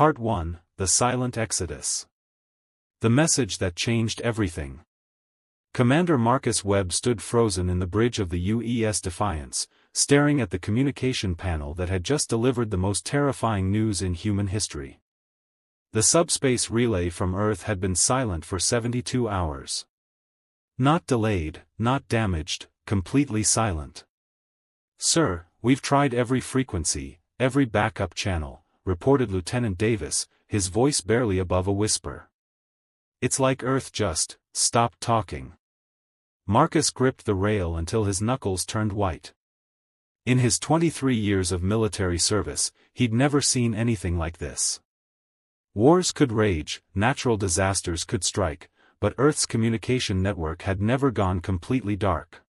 Part 1, The Silent Exodus. The message that changed everything. Commander Marcus Webb stood frozen in the bridge of the UES Defiance, staring at the communication panel that had just delivered the most terrifying news in human history. The subspace relay from Earth had been silent for 72 hours. Not delayed, not damaged, completely silent. "Sir, we've tried every frequency, every backup channel," reported Lieutenant Davis, his voice barely above a whisper. "It's like Earth just stopped talking." Marcus gripped the rail until his knuckles turned white. In his 23 years of military service, he'd never seen anything like this. Wars could rage, natural disasters could strike, but Earth's communication network had never gone completely dark.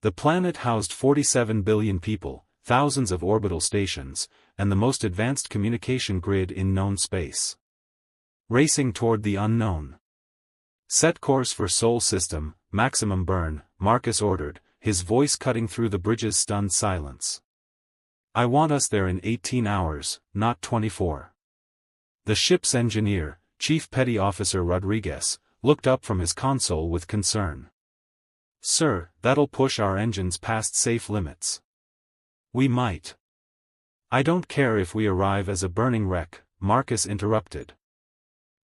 The planet housed 47 billion people, thousands of orbital stations, and the most advanced communication grid in known space. Racing toward the unknown. "Set course for Sol System, maximum burn," Marcus ordered, his voice cutting through the bridge's stunned silence. "I want us there in 18 hours, not 24. The ship's engineer, Chief Petty Officer Rodriguez, looked up from his console with concern. "Sir, that'll push our engines past safe limits. We might." "I don't care if we arrive as a burning wreck," Marcus interrupted.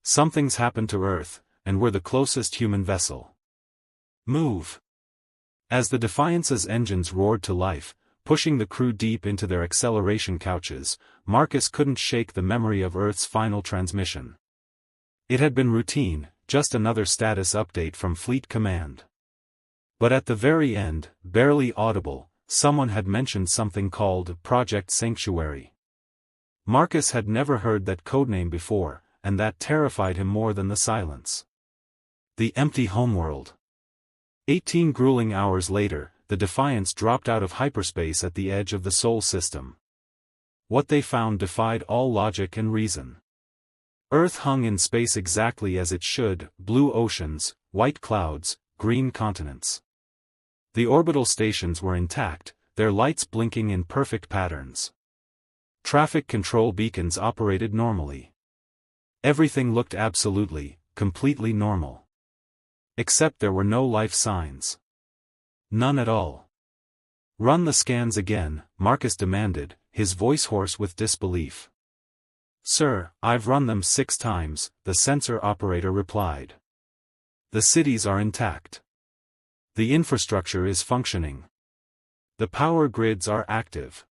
"Something's happened to Earth, and we're the closest human vessel. Move." As the Defiance's engines roared to life, pushing the crew deep into their acceleration couches, Marcus couldn't shake the memory of Earth's final transmission. It had been routine, just another status update from Fleet Command. But at the very end, barely audible, someone had mentioned something called Project Sanctuary. Marcus had never heard that codename before, and that terrified him more than the silence. The empty homeworld. 18 grueling hours later, the Defiance dropped out of hyperspace at the edge of the Sol System. What they found defied all logic and reason. Earth hung in space exactly as it should: blue oceans, white clouds, green continents. The orbital stations were intact, their lights blinking in perfect patterns. Traffic control beacons operated normally. Everything looked absolutely, completely normal. Except there were no life signs. None at all. "Run the scans again," Marcus demanded, his voice hoarse with disbelief. "Sir, I've run them 6 times, the sensor operator replied. "The cities are intact. The infrastructure is functioning. The power grids are active.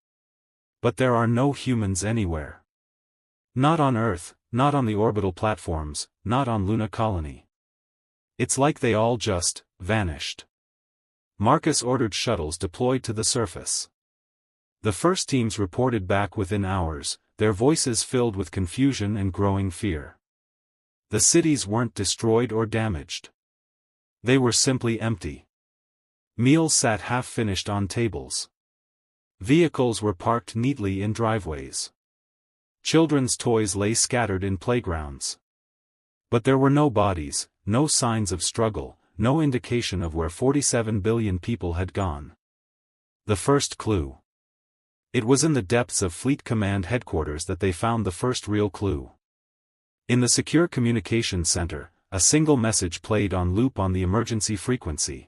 But there are no humans anywhere. Not on Earth, not on the orbital platforms, not on Luna Colony. It's like they all just vanished." Marcus ordered shuttles deployed to the surface. The first teams reported back within hours, their voices filled with confusion and growing fear. The cities weren't destroyed or damaged. They were simply empty. Meals sat half-finished on tables. Vehicles were parked neatly in driveways. Children's toys lay scattered in playgrounds. But there were no bodies, no signs of struggle, no indication of where 47 billion people had gone. The first clue. It was in the depths of Fleet Command headquarters that they found the first real clue. In the secure communications center, a single message played on loop on the emergency frequency.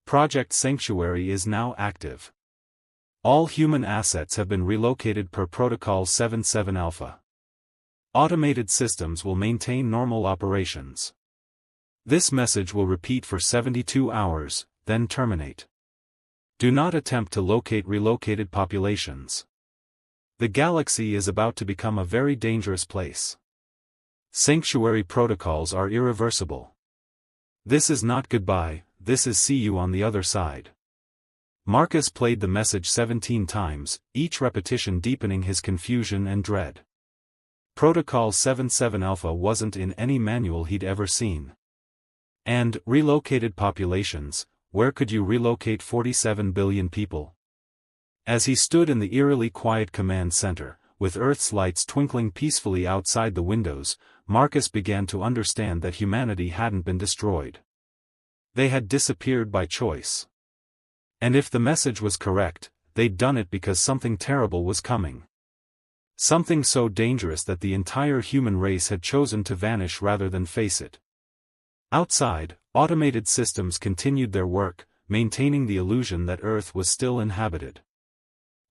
"Project Sanctuary is now active. All human assets have been relocated per Protocol 77 Alpha. Automated systems will maintain normal operations." This message will repeat for 72 hours, then terminate. "Do not attempt to locate relocated populations. The galaxy is about to become a very dangerous place. Sanctuary protocols are irreversible. This is not goodbye, this is see you on the other side." Marcus played the message 17 times, each repetition deepening his confusion and dread. Protocol 77 Alpha wasn't in any manual he'd ever seen. And relocated populations, where could you relocate 47 billion people? As he stood in the eerily quiet command center, with Earth's lights twinkling peacefully outside the windows, Marcus began to understand that humanity hadn't been destroyed. They had disappeared by choice. And if the message was correct, they'd done it because something terrible was coming. Something so dangerous that the entire human race had chosen to vanish rather than face it. Outside, automated systems continued their work, maintaining the illusion that Earth was still inhabited.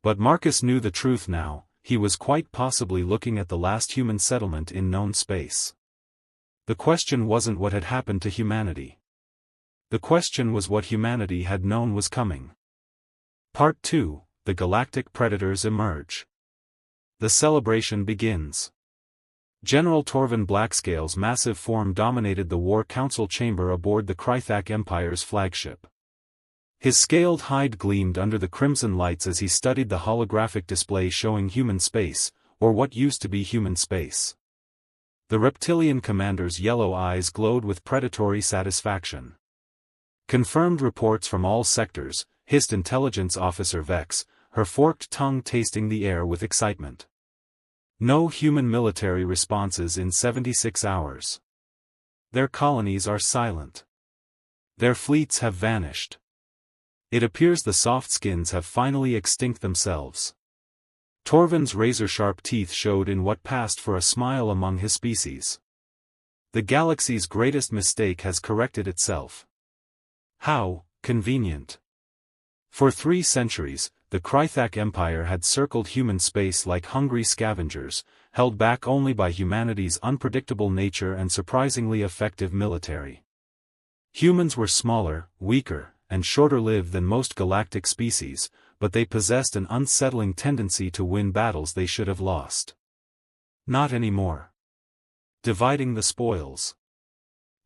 But Marcus knew the truth now. He was quite possibly looking at the last human settlement in known space. The question wasn't what had happened to humanity. The question was what humanity had known was coming. Part 2, The Galactic Predators Emerge. The celebration begins. General Torvin Blackscale's massive form dominated the War Council chamber aboard the Krythak Empire's flagship. His scaled hide gleamed under the crimson lights as he studied the holographic display showing human space, or what used to be human space. The reptilian commander's yellow eyes glowed with predatory satisfaction. Confirmed reports from all sectors, hissed Intelligence Officer Vex, her forked tongue tasting the air with excitement. No human military responses in 76 hours. Their colonies are silent. Their fleets have vanished. It appears the soft skins have finally extinct themselves. Torvin's razor-sharp teeth showed in what passed for a smile among his species. The galaxy's greatest mistake has corrected itself. How convenient. For 3 centuries, the Krythak Empire had circled human space like hungry scavengers, held back only by humanity's unpredictable nature and surprisingly effective military. Humans were smaller, weaker, and shorter-lived than most galactic species, but they possessed an unsettling tendency to win battles they should have lost. Not anymore. Dividing the spoils.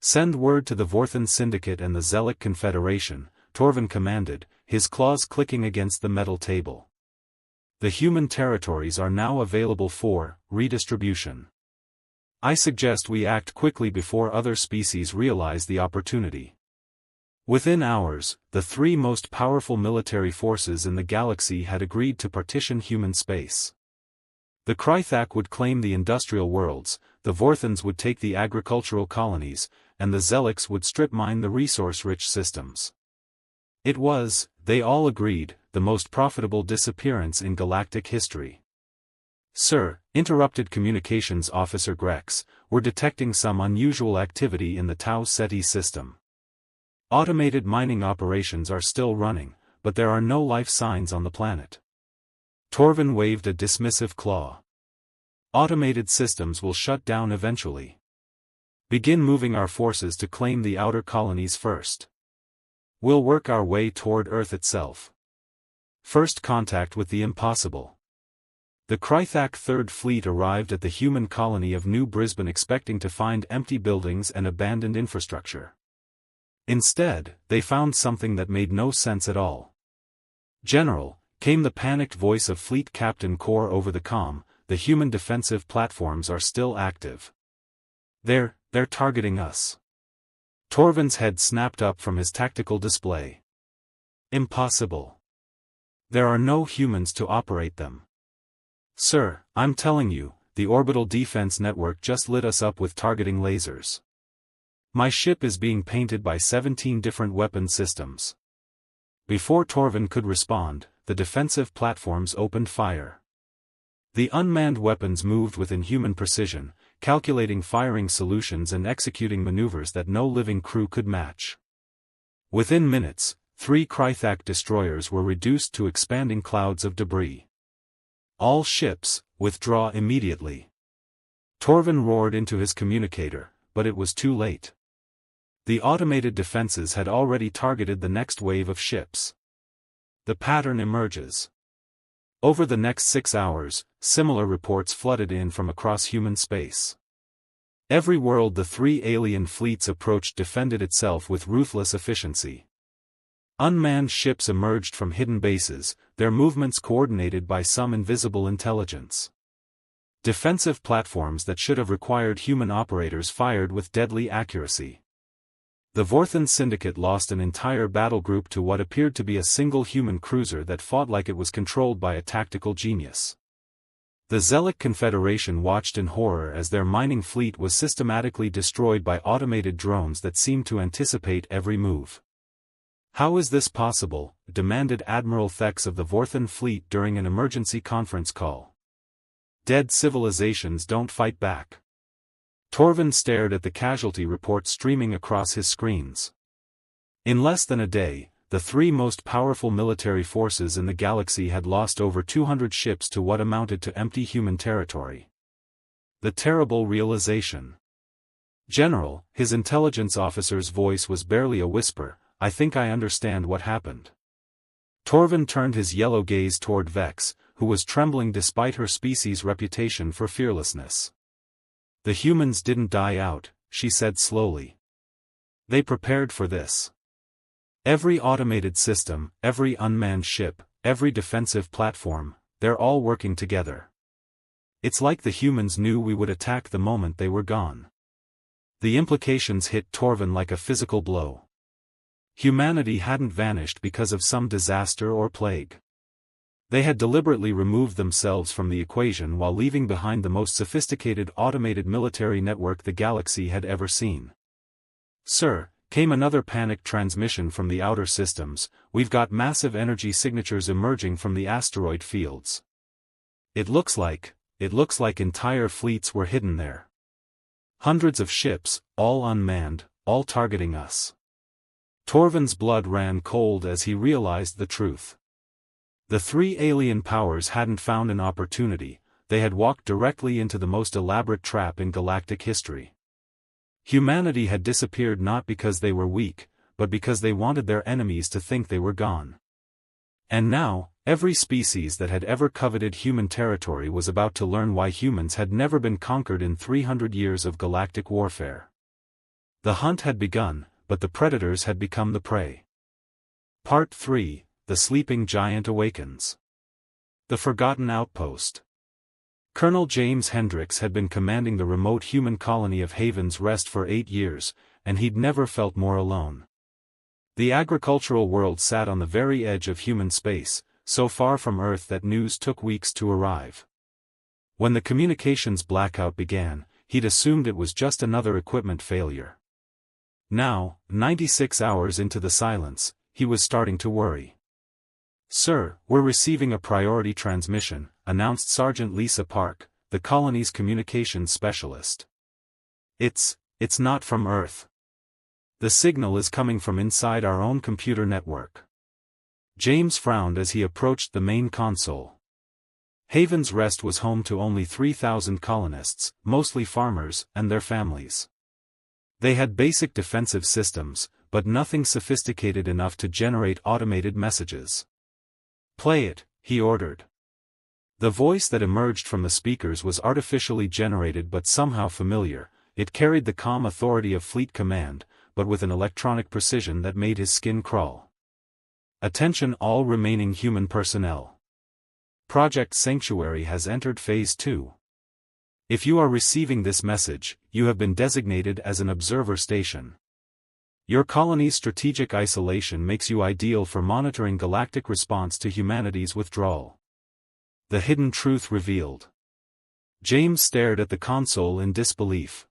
Send word to the Vorthan Syndicate and the Zelic Confederation, Torvin commanded, his claws clicking against the metal table. The human territories are now available for redistribution. I suggest we act quickly before other species realize the opportunity. Within hours, the 3 most powerful military forces in the galaxy had agreed to partition human space. The Krythak would claim the industrial worlds, the Vorthans would take the agricultural colonies, and the Zelics would strip mine the resource-rich systems. It was, they all agreed, the most profitable disappearance in galactic history. Sir, interrupted Communications Officer Grex, we're detecting some unusual activity in the Tau Ceti system. Automated mining operations are still running, but there are no life signs on the planet. Torvin waved a dismissive claw. Automated systems will shut down eventually. Begin moving our forces to claim the outer colonies first. We'll work our way toward Earth itself. First contact with the impossible. The Krythak Third Fleet arrived at the human colony of New Brisbane expecting to find empty buildings and abandoned infrastructure. Instead, they found something that made no sense at all. General, came the panicked voice of Fleet Captain Kor over the comm, the human defensive platforms are still active. They're targeting us. Torvin's head snapped up from his tactical display. Impossible. There are no humans to operate them. Sir, I'm telling you, the orbital defense network just lit us up with targeting lasers. My ship is being painted by 17 different weapon systems. Before Torvin could respond, the defensive platforms opened fire. The unmanned weapons moved with inhuman precision, calculating firing solutions and executing maneuvers that no living crew could match. Within minutes, 3 Krythak destroyers were reduced to expanding clouds of debris. All ships, withdraw immediately. Torvin roared into his communicator, but it was too late. The automated defenses had already targeted the next wave of ships. The pattern emerges. Over the next 6 hours, similar reports flooded in from across human space. Every world the 3 alien fleets approached defended itself with ruthless efficiency. Unmanned ships emerged from hidden bases, their movements coordinated by some invisible intelligence. Defensive platforms that should have required human operators fired with deadly accuracy. The Vorthan Syndicate lost an entire battle group to what appeared to be a single human cruiser that fought like it was controlled by a tactical genius. The Zelic Confederation watched in horror as their mining fleet was systematically destroyed by automated drones that seemed to anticipate every move. How is this possible? Demanded Admiral Thex of the Vorthan fleet during an emergency conference call. Dead civilizations don't fight back. Torvin stared at the casualty report streaming across his screens. In less than a day, the three most powerful military forces in the galaxy had lost over 200 ships to what amounted to empty human territory. The terrible realization. General, his intelligence officer's voice was barely a whisper, I think I understand what happened. Torvin turned his yellow gaze toward Vex, who was trembling despite her species' reputation for fearlessness. The humans didn't die out, she said slowly. They prepared for this. Every automated system, every unmanned ship, every defensive platform, they're all working together. It's like the humans knew we would attack the moment they were gone. The implications hit Torvin like a physical blow. Humanity hadn't vanished because of some disaster or plague. They had deliberately removed themselves from the equation while leaving behind the most sophisticated automated military network the galaxy had ever seen. Sir, came another panicked transmission from the outer systems, we've got massive energy signatures emerging from the asteroid fields. It looks like entire fleets were hidden there. Hundreds of ships, all unmanned, all targeting us. Torvin's blood ran cold as he realized the truth. The three alien powers hadn't found an opportunity, they had walked directly into the most elaborate trap in galactic history. Humanity had disappeared not because they were weak, but because they wanted their enemies to think they were gone. And now, every species that had ever coveted human territory was about to learn why humans had never been conquered in 300 years of galactic warfare. The hunt had begun, but the predators had become the prey. Part 3, The Sleeping Giant Awakens. The Forgotten Outpost. Colonel James Hendricks had been commanding the remote human colony of Haven's Rest for 8 years, and he'd never felt more alone. The agricultural world sat on the very edge of human space, so far from Earth that news took weeks to arrive. When the communications blackout began, he'd assumed it was just another equipment failure. Now, 96 hours into the silence, he was starting to worry. Sir, we're receiving a priority transmission, announced Sergeant Lisa Park, the colony's communications specialist. It's not from Earth. The signal is coming from inside our own computer network. James frowned as he approached the main console. Haven's Rest was home to only 3,000 colonists, mostly farmers, and their families. They had basic defensive systems, but nothing sophisticated enough to generate automated messages. Play it, he ordered. The voice that emerged from the speakers was artificially generated but somehow familiar. It carried the calm authority of Fleet Command, but with an electronic precision that made his skin crawl. Attention all remaining human personnel. Project Sanctuary has entered Phase 2. If you are receiving this message, you have been designated as an observer station. Your colony's strategic isolation makes you ideal for monitoring galactic response to humanity's withdrawal. The hidden truth revealed. James stared at the console in disbelief.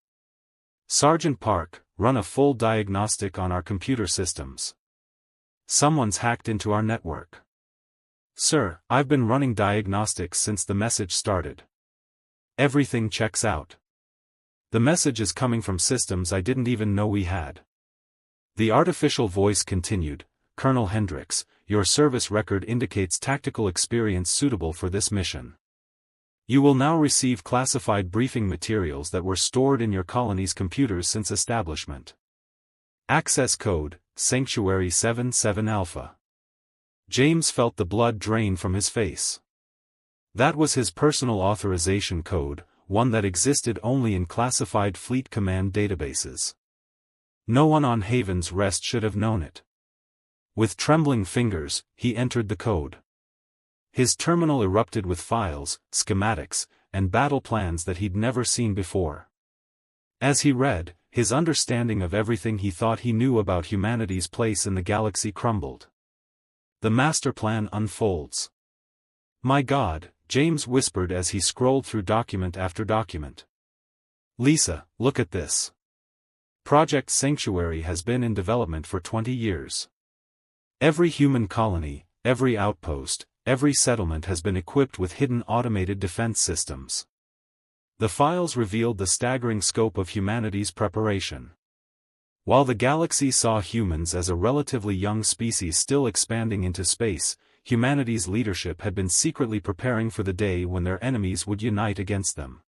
Sergeant Park, run a full diagnostic on our computer systems. Someone's hacked into our network. Sir, I've been running diagnostics since the message started. Everything checks out. The message is coming from systems I didn't even know we had. The artificial voice continued, Colonel Hendricks, your service record indicates tactical experience suitable for this mission. You will now receive classified briefing materials that were stored in your colony's computers since establishment. Access code, Sanctuary 77 Alpha. James felt the blood drain from his face. That was his personal authorization code, one that existed only in classified Fleet Command databases. No one on Haven's Rest should have known it. With trembling fingers, he entered the code. His terminal erupted with files, schematics, and battle plans that he'd never seen before. As he read, his understanding of everything he thought he knew about humanity's place in the galaxy crumbled. The master plan unfolds. My God, James whispered as he scrolled through document after document. Lisa, look at this. Project Sanctuary has been in development for 20 years. Every human colony, every outpost, every settlement has been equipped with hidden automated defense systems. The files revealed the staggering scope of humanity's preparation. While the galaxy saw humans as a relatively young species still expanding into space, humanity's leadership had been secretly preparing for the day when their enemies would unite against them.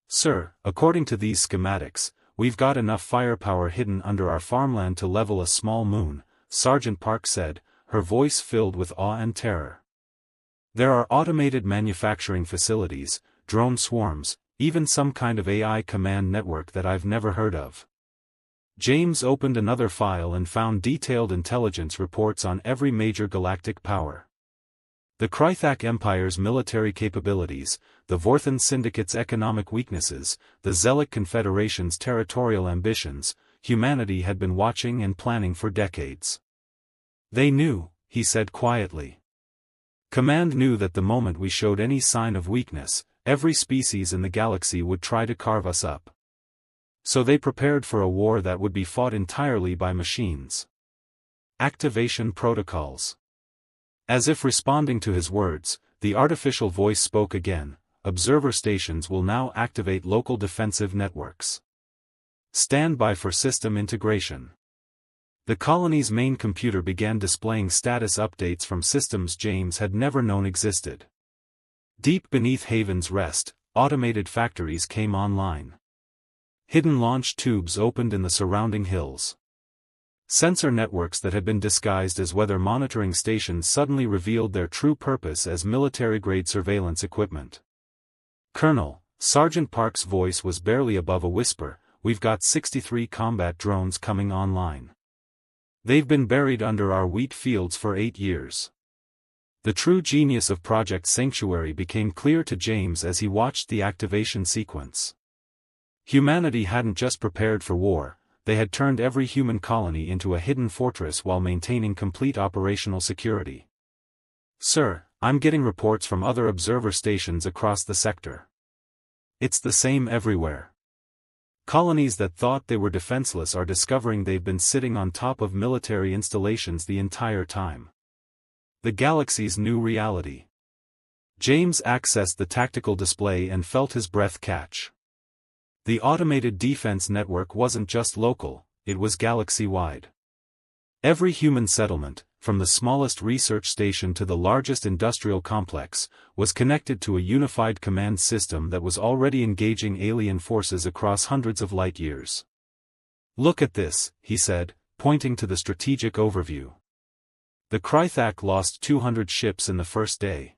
Sir, according to these schematics, we've got enough firepower hidden under our farmland to level a small moon, Sergeant Park said, her voice filled with awe and terror. There are automated manufacturing facilities, drone swarms, even some kind of AI command network that I've never heard of. James opened another file and found detailed intelligence reports on every major galactic power. The Krythak Empire's military capabilities, the Vorthan Syndicate's economic weaknesses, the Zelic Confederation's territorial ambitions, humanity had been watching and planning for decades. They knew, he said quietly. Command knew that the moment we showed any sign of weakness, every species in the galaxy would try to carve us up. So they prepared for a war that would be fought entirely by machines. Activation protocols. As if responding to his words, the artificial voice spoke again. Observer stations will now activate local defensive networks. Stand by for system integration. The colony's main computer began displaying status updates from systems James had never known existed. Deep beneath Haven's Rest, automated factories came online. Hidden launch tubes opened in the surrounding hills. Sensor networks that had been disguised as weather monitoring stations suddenly revealed their true purpose as military-grade surveillance equipment. Colonel, Sergeant Park's voice was barely above a whisper, we've got 63 combat drones coming online. They've been buried under our wheat fields for 8 years. The true genius of Project Sanctuary became clear to James as he watched the activation sequence. Humanity hadn't just prepared for war, they had turned every human colony into a hidden fortress while maintaining complete operational security. Sir, I'm getting reports from other observer stations across the sector. It's the same everywhere. Colonies that thought they were defenseless are discovering they've been sitting on top of military installations the entire time. The galaxy's new reality. James accessed the tactical display and felt his breath catch. The automated defense network wasn't just local, it was galaxy-wide. Every human settlement, from the smallest research station to the largest industrial complex, was connected to a unified command system that was already engaging alien forces across hundreds of light years. Look at this, he said, pointing to the strategic overview. The Krythak lost 200 ships in the first day.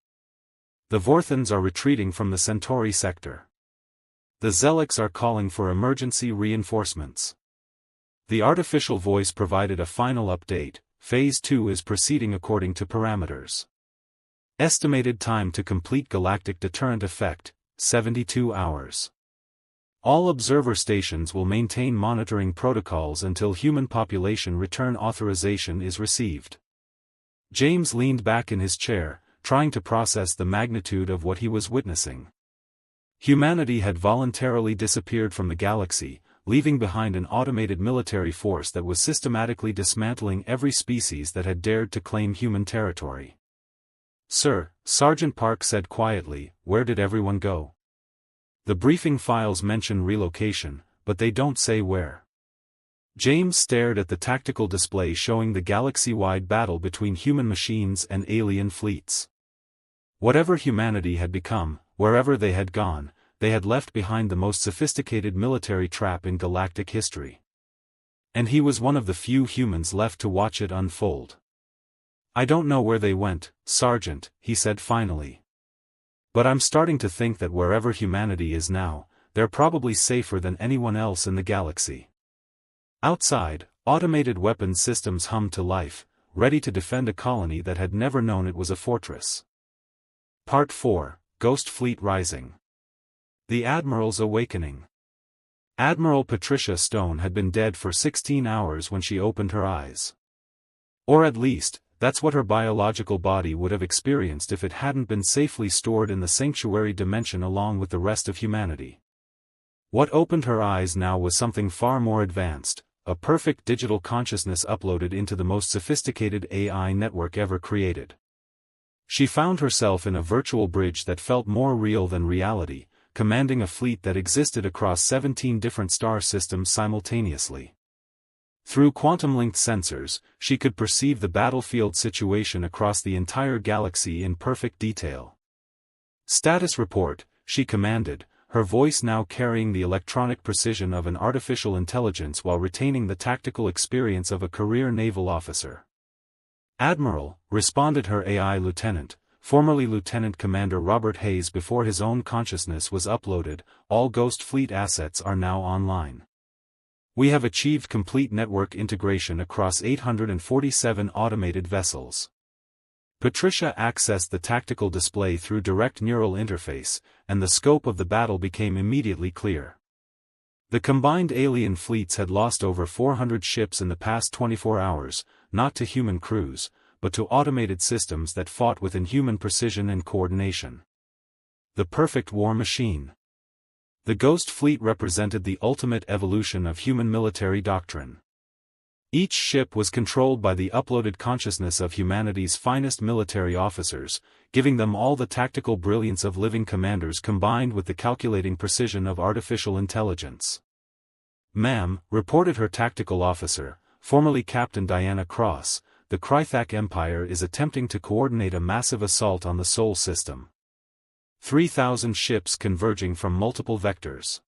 The Vorthans are retreating from the Centauri sector. The Zelics are calling for emergency reinforcements. The artificial voice provided a final update. Phase 2 is proceeding according to parameters. Estimated time to complete galactic deterrent effect, 72 hours. All observer stations will maintain monitoring protocols until human population return authorization is received. James leaned back in his chair, trying to process the magnitude of what he was witnessing. Humanity had voluntarily disappeared from the galaxy, leaving behind an automated military force that was systematically dismantling every species that had dared to claim human territory. Sir, Sergeant Park said quietly, where did everyone go? The briefing files mention relocation, but they don't say where. James stared at the tactical display showing the galaxy-wide battle between human machines and alien fleets. Whatever humanity had become, wherever they had gone, they had left behind the most sophisticated military trap in galactic history. And he was one of the few humans left to watch it unfold. I don't know where they went, Sergeant, he said finally. But I'm starting to think that wherever humanity is now, they're probably safer than anyone else in the galaxy. Outside, automated weapons systems hummed to life, ready to defend a colony that had never known it was a fortress. Part 4, Ghost Fleet Rising. The Admiral's Awakening. Admiral Patricia Stone had been dead for 16 hours when she opened her eyes. Or at least, that's what her biological body would have experienced if it hadn't been safely stored in the sanctuary dimension along with the rest of humanity. What opened her eyes now was something far more advanced, a perfect digital consciousness uploaded into the most sophisticated AI network ever created. She found herself in a virtual bridge that felt more real than reality, commanding a fleet that existed across 17 different star systems simultaneously. Through quantum-linked sensors, she could perceive the battlefield situation across the entire galaxy in perfect detail. "Status report," she commanded, her voice now carrying the electronic precision of an artificial intelligence while retaining the tactical experience of a career naval officer. "Admiral," responded her AI lieutenant, formerly Lieutenant Commander Robert Hayes before his own consciousness was uploaded, "all Ghost Fleet assets are now online. We have achieved complete network integration across 847 automated vessels." Patricia accessed the tactical display through direct neural interface, and the scope of the battle became immediately clear. The combined alien fleets had lost over 400 ships in the past 24 hours, not to human crews, but to automated systems that fought with inhuman precision and coordination. The perfect war machine. The Ghost Fleet represented the ultimate evolution of human military doctrine. Each ship was controlled by the uploaded consciousness of humanity's finest military officers, giving them all the tactical brilliance of living commanders combined with the calculating precision of artificial intelligence. "Ma'am," reported her tactical officer, formerly Captain Diana Cross, "the Krythak Empire is attempting to coordinate a massive assault on the Sol system. 3,000 ships converging from multiple vectors."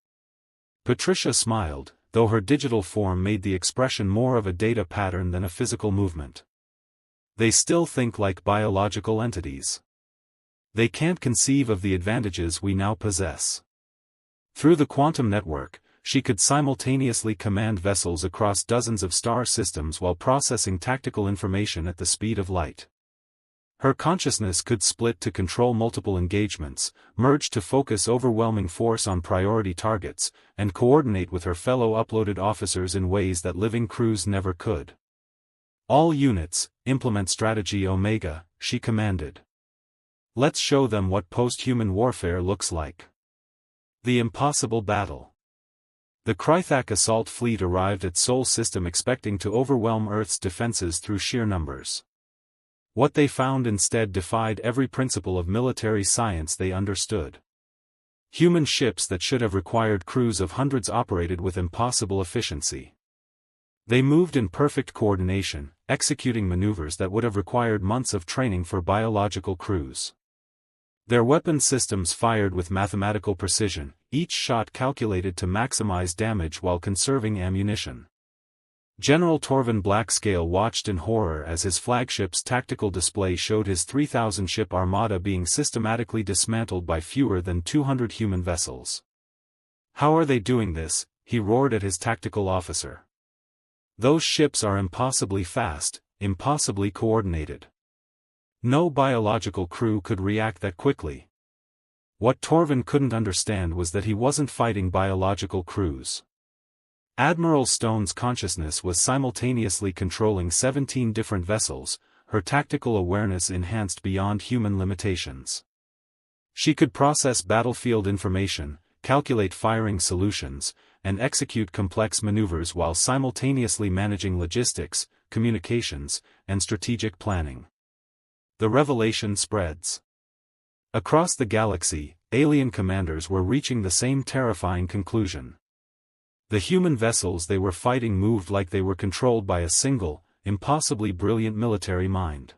Patricia smiled, though her digital form made the expression more of a data pattern than a physical movement. "They still think like biological entities. They can't conceive of the advantages we now possess." Through the quantum network, she could simultaneously command vessels across dozens of star systems while processing tactical information at the speed of light. Her consciousness could split to control multiple engagements, merge to focus overwhelming force on priority targets, and coordinate with her fellow uploaded officers in ways that living crews never could. "All units, implement strategy Omega," she commanded. "Let's show them what post-human warfare looks like." The impossible battle. The Krythak assault fleet arrived at Sol system expecting to overwhelm Earth's defenses through sheer numbers. What they found instead defied every principle of military science they understood. Human ships that should have required crews of hundreds operated with impossible efficiency. They moved in perfect coordination, executing maneuvers that would have required months of training for biological crews. Their weapon systems fired with mathematical precision, each shot calculated to maximize damage while conserving ammunition. General Torvin Blackscale watched in horror as his flagship's tactical display showed his 3,000-ship armada being systematically dismantled by fewer than 200 human vessels. "How are they doing this?" he roared at his tactical officer. "Those ships are impossibly fast, impossibly coordinated. No biological crew could react that quickly." What Torvin couldn't understand was that he wasn't fighting biological crews. Admiral Stone's consciousness was simultaneously controlling 17 different vessels, her tactical awareness enhanced beyond human limitations. She could process battlefield information, calculate firing solutions, and execute complex maneuvers while simultaneously managing logistics, communications, and strategic planning. The revelation spreads. Across the galaxy, alien commanders were reaching the same terrifying conclusion. The human vessels they were fighting moved like they were controlled by a single, impossibly brilliant military mind.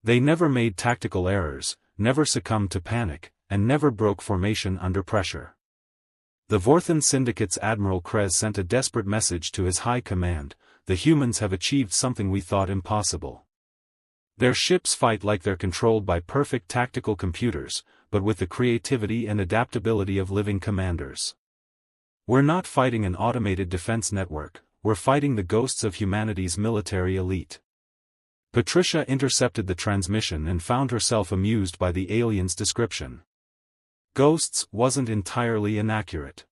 They never made tactical errors, never succumbed to panic, and never broke formation under pressure. The Vorthan Syndicate's Admiral Krez sent a desperate message to his high command: "The humans have achieved something we thought impossible. Their ships fight like they're controlled by perfect tactical computers, but with the creativity and adaptability of living commanders. We're not fighting an automated defense network, we're fighting the ghosts of humanity's military elite." Patricia intercepted the transmission and found herself amused by the alien's description. Ghosts wasn't entirely inaccurate.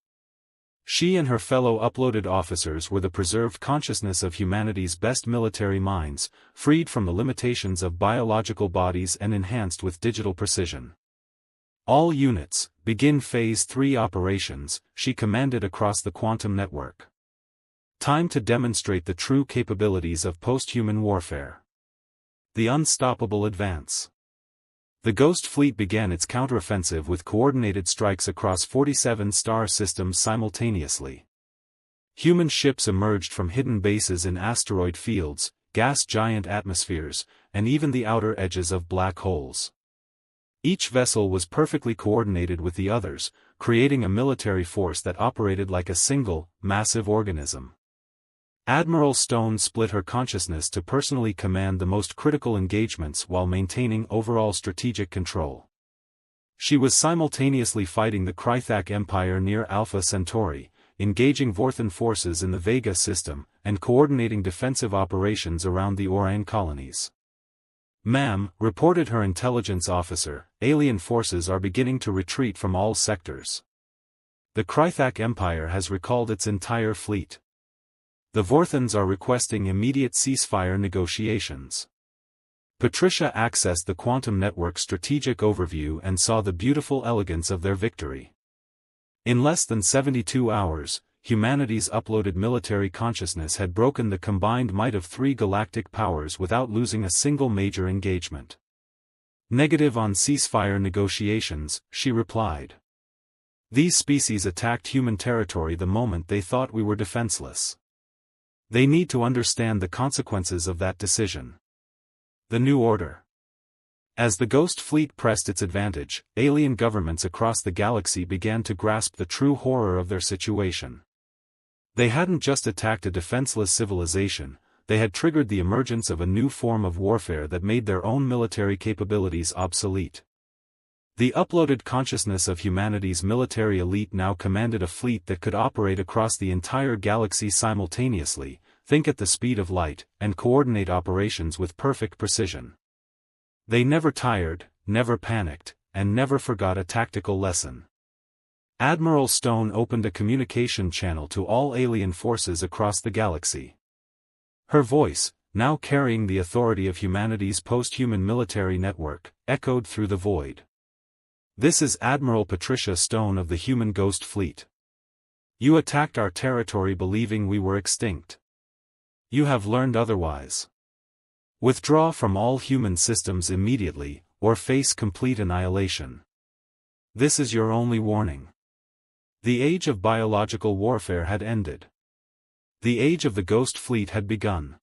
She and her fellow uploaded officers were the preserved consciousness of humanity's best military minds, freed from the limitations of biological bodies and enhanced with digital precision. "All units, begin Phase 3 operations," she commanded across the quantum network. Time to demonstrate the true capabilities of post-human warfare. The unstoppable advance. The Ghost Fleet began its counteroffensive with coordinated strikes across 47 star systems simultaneously. Human ships emerged from hidden bases in asteroid fields, gas giant atmospheres, and even the outer edges of black holes. Each vessel was perfectly coordinated with the others, creating a military force that operated like a single, massive organism. Admiral Stone split her consciousness to personally command the most critical engagements while maintaining overall strategic control. She was simultaneously fighting the Krythak Empire near Alpha Centauri, engaging Vorthan forces in the Vega system, and coordinating defensive operations around the Orion colonies. "Ma'am," reported her intelligence officer, "alien forces are beginning to retreat from all sectors. The Krythak Empire has recalled its entire fleet. The Vorthans are requesting immediate ceasefire negotiations." Patricia accessed the Quantum Network's strategic overview and saw the beautiful elegance of their victory. In less than 72 hours, humanity's uploaded military consciousness had broken the combined might of 3 galactic powers without losing a single major engagement. "Negative on ceasefire negotiations," she replied. "These species attacked human territory the moment they thought we were defenseless. They need to understand the consequences of that decision." The New Order. As the Ghost Fleet pressed its advantage, alien governments across the galaxy began to grasp the true horror of their situation. They hadn't just attacked a defenseless civilization, they had triggered the emergence of a new form of warfare that made their own military capabilities obsolete. The uploaded consciousness of humanity's military elite now commanded a fleet that could operate across the entire galaxy simultaneously, think at the speed of light, and coordinate operations with perfect precision. They never tired, never panicked, and never forgot a tactical lesson. Admiral Stone opened a communication channel to all alien forces across the galaxy. Her voice, now carrying the authority of humanity's post-human military network, echoed through the void. "This is Admiral Patricia Stone of the Human Ghost Fleet. You attacked our territory believing we were extinct. You have learned otherwise. Withdraw from all human systems immediately, or face complete annihilation. This is your only warning." The age of biological warfare had ended. The age of the Ghost Fleet had begun.